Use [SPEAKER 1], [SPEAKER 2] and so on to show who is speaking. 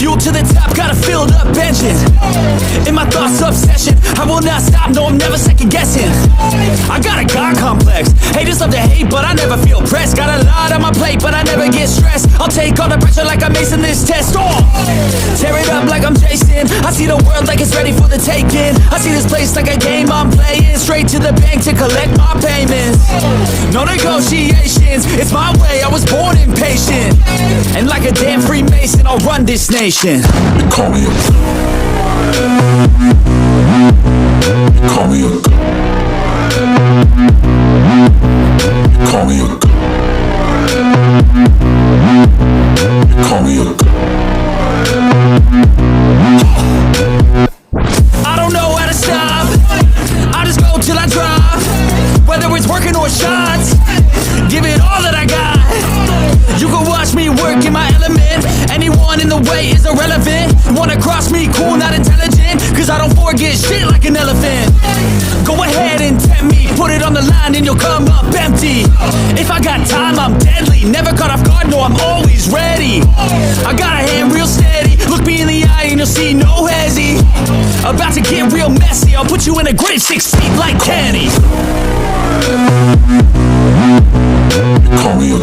[SPEAKER 1] Fuel to the top, got a filled up engine. In my thoughts, obsession, I will not stop, no, I'm never second guessing. I got a God complex, haters love to hate, but I never feel pressed. Got a lot on my plate, but I never get stressed. I'll take all the pressure like I'm acing this test. Tear it up like I'm Jason. I see the world like it's ready for the taking. I see this place like a game I'm playing. Straight to the bank to collect my payments. No negotiations, it's my way, I was born impatient. And like a damn Freemason, I'll run this nation.
[SPEAKER 2] They call me a They call me a They call me a They call me a
[SPEAKER 1] I don't know how to stop, I just go till I drop. Whether it's working or shots, give it all that I got. You can watch me work in my element. Anyone in the way is irrelevant. Wanna cross me, cool, not intelligent, cause I don't forget shit like an elephant. Go ahead and tempt me, put it on the line and you'll come up empty. If I got time, I'm deadly. Never caught off guard, no, I'm always ready. I got a hand real steady, look me in the eye and you'll see no hezzy. About to get real messy, I'll put you in a grave 6 feet like Kenny.
[SPEAKER 2] They call me a